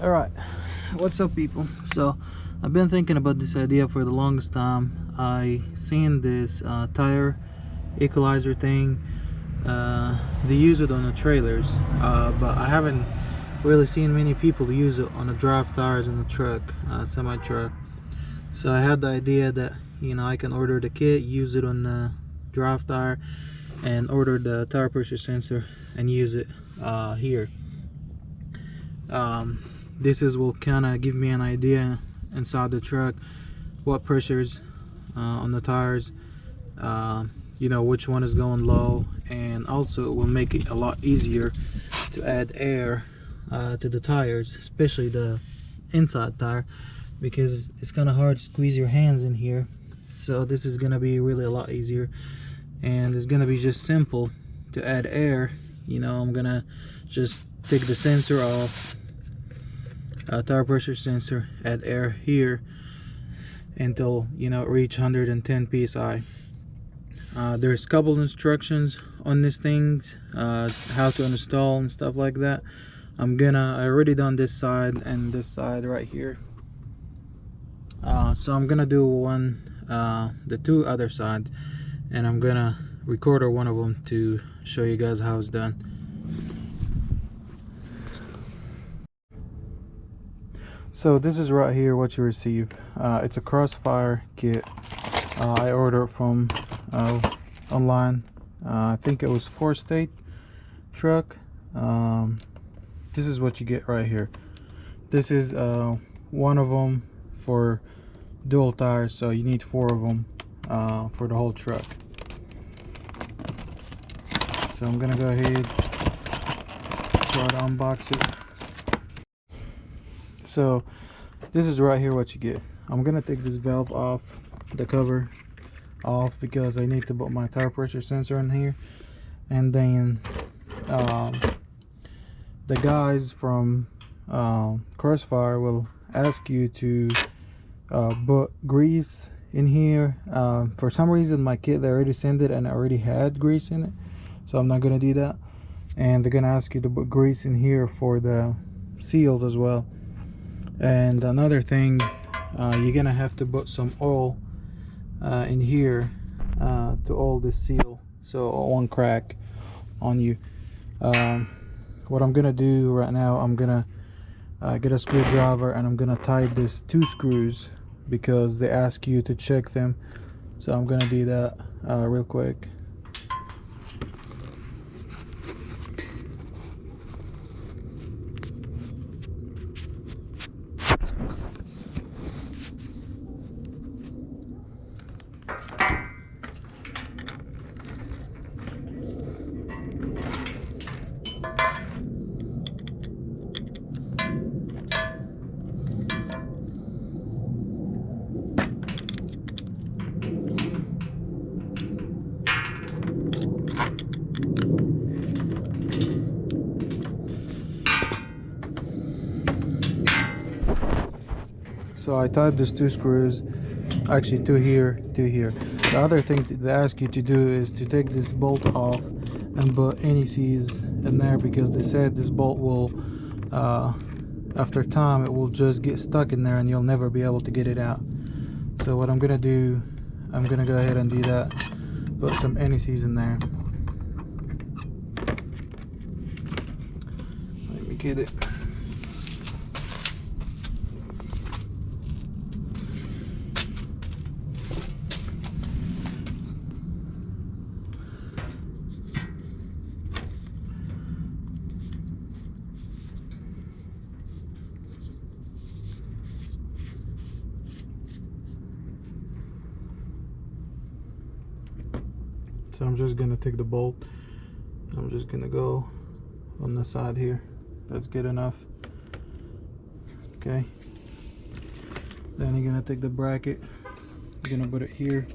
All right, what's up, people? So I've been thinking about this idea for the longest time. I seen this tire equalizer thing. They use it on the trailers, but I haven't really seen many people use it on the drive tires in the truck, semi truck. So I had the idea that, you know, I can order the kit, use it on the drive tire, and order the tire pressure sensor and use it here. This will kind of give me an idea inside the truck what pressures on the tires, you know, which one is going low, and also it will make it a lot easier to add air to the tires, especially the inside tire, because it's kind of hard to squeeze your hands in here. So this is going to be really a lot easier, and it's going to be just simple to add air. You know, I'm gonna just take the sensor off, tire pressure sensor, add air here until, you know, reach 110 psi. There's a couple instructions on these things, how to install and stuff like that. I already done this side and this side right here, so I'm gonna do the two other sides, and I'm gonna record one of them to show you guys how it's done. So this is right here what you receive. It's a crossfire kit. I ordered from online. I think it was 4-state truck. This is what you get right here. This is one of them for dual tires, so you need 4 of them for the whole truck. So I'm gonna go ahead, try to unbox it. So this is right here what you get. I'm gonna take this valve off, the cover off, because I need to put my tire pressure sensor in here. And then the guys from Crossfire will ask you to put grease in here. For some reason my kit, they already sent it and I already had grease in it, so I'm not gonna do that. And they're gonna ask you to put grease in here for the seals as well. And another thing, you're gonna have to put some oil in here to oil this seal so it won't crack on you. What I'm gonna do right now, I'm gonna get a screwdriver and I'm gonna tighten these 2 screws because they ask you to check them. So I'm gonna do that real quick. So I tied these 2 screws, actually 2 here, 2 here. The other thing they ask you to do is to take this bolt off and put any C's in there, because they said this bolt will, after time, it will just get stuck in there and you'll never be able to get it out. So what I'm gonna do, I'm gonna go ahead and do that, put some NECs in there. Let me get it. So I'm just gonna take the bolt, I'm just gonna go on the side here. That's good enough. Okay, then you're gonna take the bracket, you're gonna put it here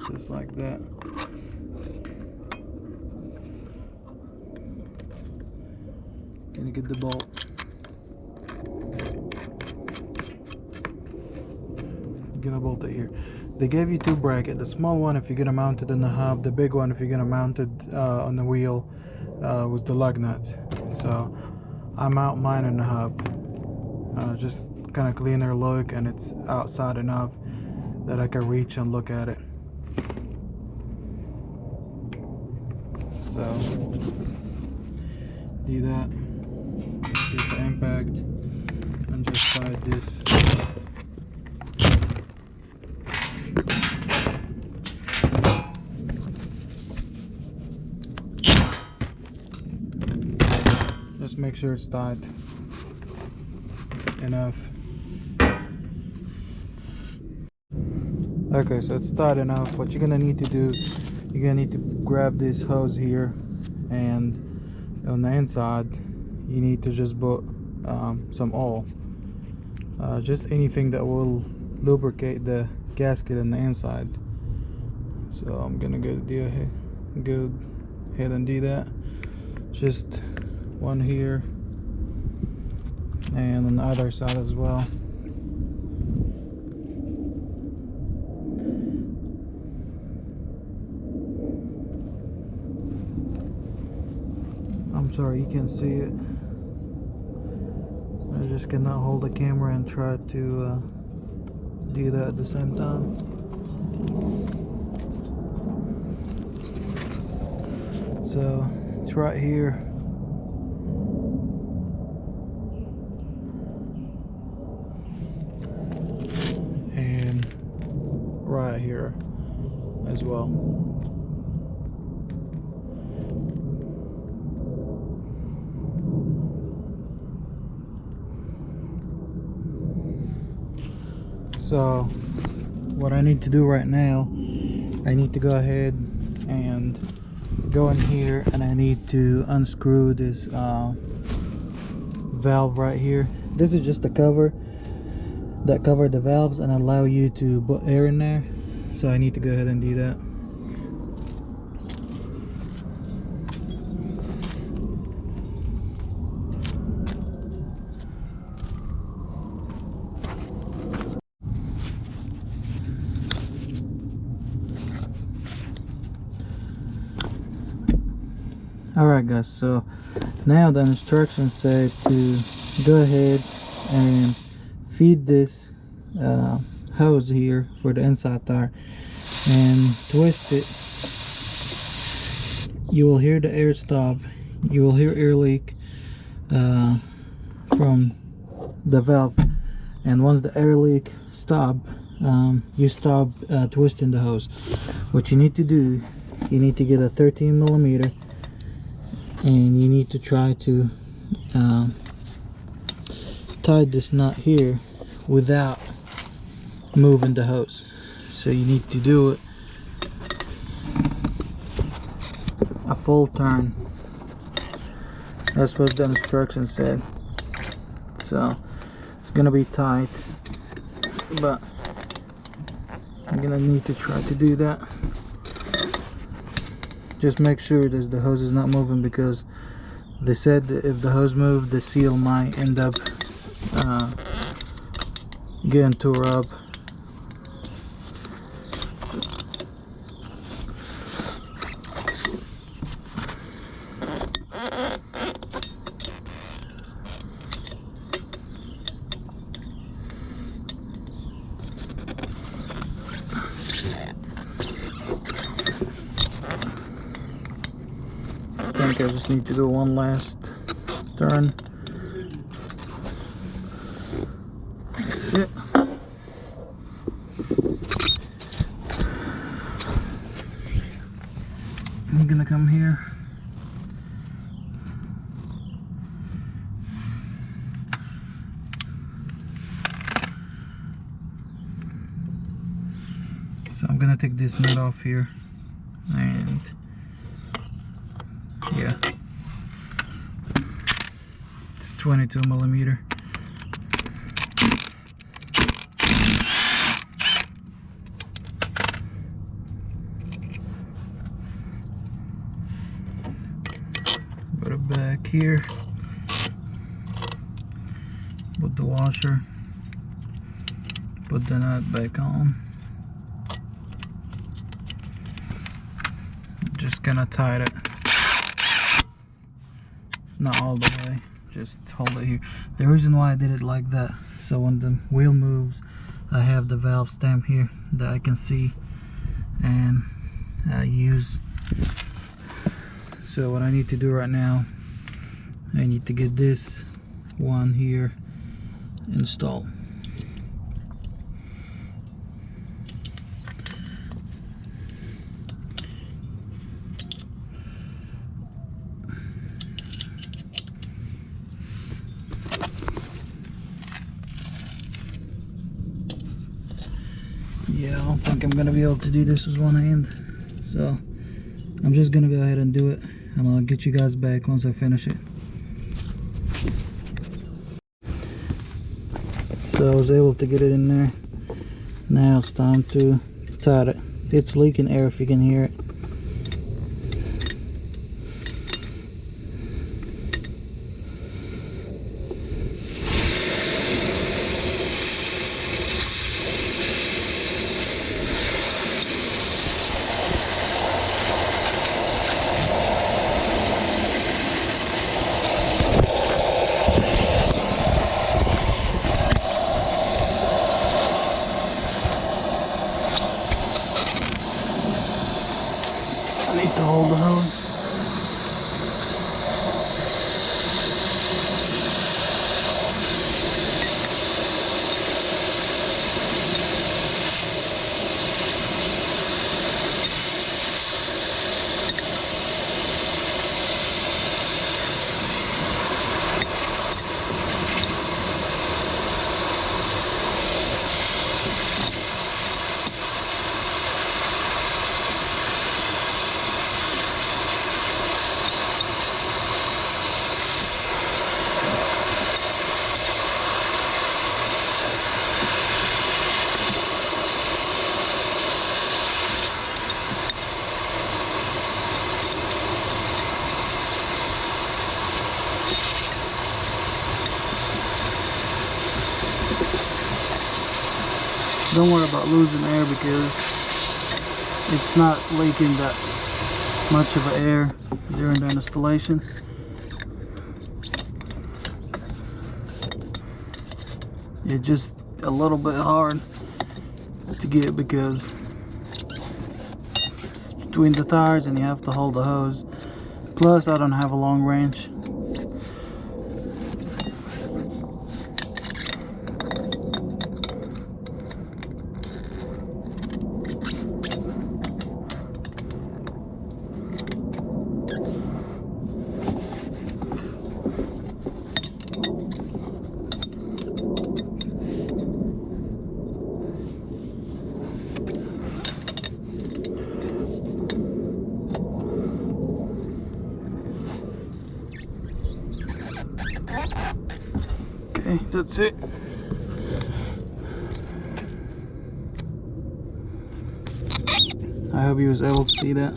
just like that. Gonna get the bolt, gonna bolt it here. They gave you 2 brackets, the small one if you're gonna mount it in the hub, the big one if you're gonna mount it on the wheel with the lug nut. So I'm out mine in the hub. Just kind of cleaner look, and it's outside enough that I can reach and look at it. So do that, get the impact, and just slide this. Just make sure it's tight enough. Okay, so it's tight enough. What you're gonna need to do, you're gonna need to grab this hose here, and on the inside you need to just put some oil, just anything that will lubricate the gasket on the inside. So I'm gonna go ahead and do that. Just one here and on the other side as well. I'm sorry you can't see it. I just cannot hold the camera and try to do that at the same time. So it's right here. And right here as well. So what I need to do right now, I need to go ahead and go in here, and I need to unscrew this valve right here. This is just a cover that cover the valves and allow you to put air in there. So I need to go ahead and do that. Alright guys, so now the instructions say to go ahead and feed this hose here for the inside tire and twist it. You will hear the air stop, you will hear air leak from the valve, and once the air leak stop, you stop twisting the hose. What you need to do, you need to get a 13mm, and you need to try to tie this knot here without moving the hose. So you need to do it a full turn. That's what the instructions said. So it's gonna be tight, but I'm gonna need to try to do that. Just make sure that the hose is not moving, because they said that if the hose moved, the seal might end up getting tore up. I think I just need to do one last turn. That's it. I'm gonna come here. So I'm gonna take this nut off here, and yeah, it's 22mm. Put it back here, put the washer, put the nut back on. Just gonna tie it, not all the way, just hold it here. The reason why I did it like that, so when the wheel moves, I have the valve stamp here that I can see and use. So what I need to do right now, I need to get this one here installed. Yeah, I don't think I'm gonna be able to do this with one hand, so I'm just gonna go ahead and do it, and I'll get you guys back once I finish it. So I was able to get it in there. Now it's time to tighten it. It's leaking air if you can hear it. I need to hold the hose. Don't worry about losing air because it's not leaking that much of air during the installation. It's just a little bit hard to get because it's between the tires and you have to hold the hose. Plus I don't have a long range. Okay, that's it. I hope you was able to see that,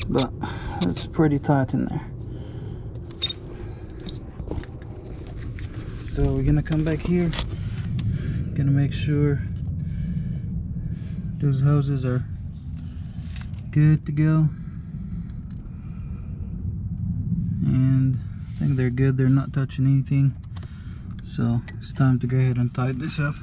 but it's pretty tight in there. So we're gonna come back here, gonna make sure those hoses are good to go, and I think they're good. They're not touching anything, so it's time to go ahead and tighten this up.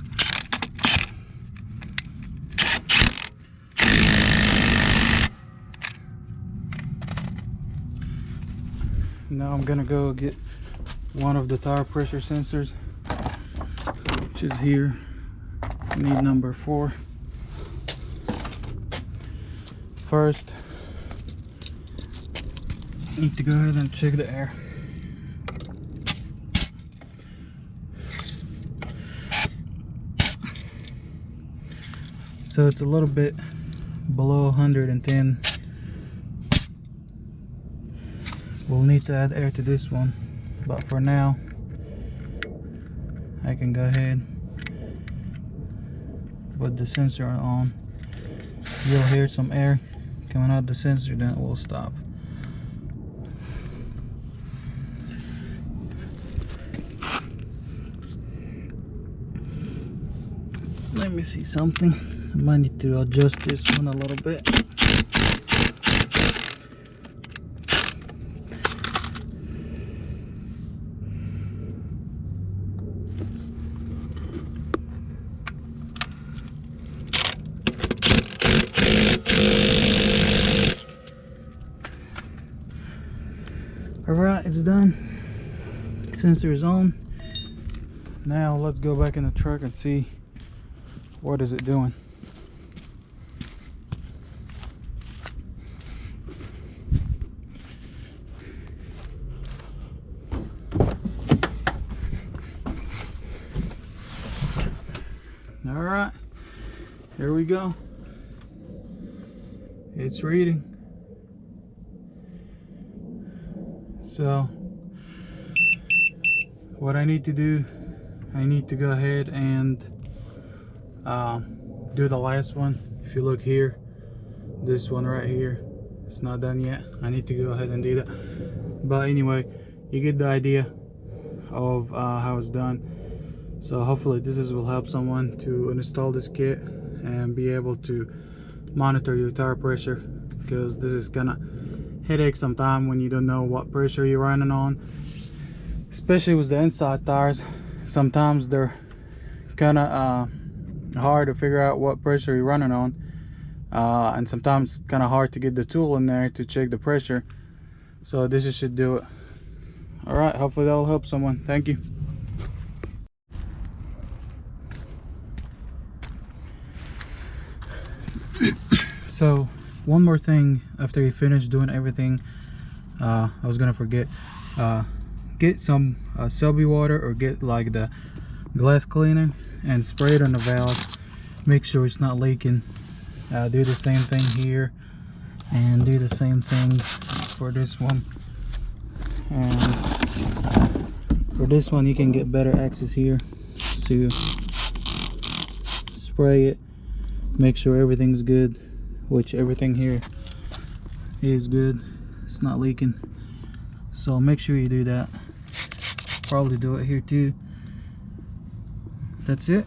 Now I'm gonna go get one of the tire pressure sensors, which is here. I need number 4. First, I need to go ahead and check the air. So it's a little bit below 110. We'll need to add air to this one, but for now I can go ahead, put the sensor on. You'll hear some air coming out the sensor, then it will stop. Let me see something. I might need to adjust this one a little bit. it's done. Sensor is on. Now let's go back in the truck and see what is it doing. All right, here we go. It's reading. So what I need to do, I need to go ahead and do the last one. If you look here, this one right here, it's not done yet. I need to go ahead and do that. But anyway, you get the idea of how it's done. So hopefully this will help someone to install this kit and be able to monitor your tire pressure, because this is gonna headache sometime when you don't know what pressure you're running on, especially with the inside tires. Sometimes they're kind of hard to figure out what pressure you're running on, and sometimes kind of hard to get the tool in there to check the pressure. So this should do it. All right, hopefully that'll help someone. Thank you. So one more thing after you finish doing everything, I was gonna forget, get some Selby water, or get like the glass cleaner and spray it on the valve. Make sure it's not leaking. Do the same thing here, and do the same thing for this one. And for this one you can get better access here, so spray it, make sure everything's good, which everything here is good, it's not leaking. So make sure you do that. Probably do it here too. That's it.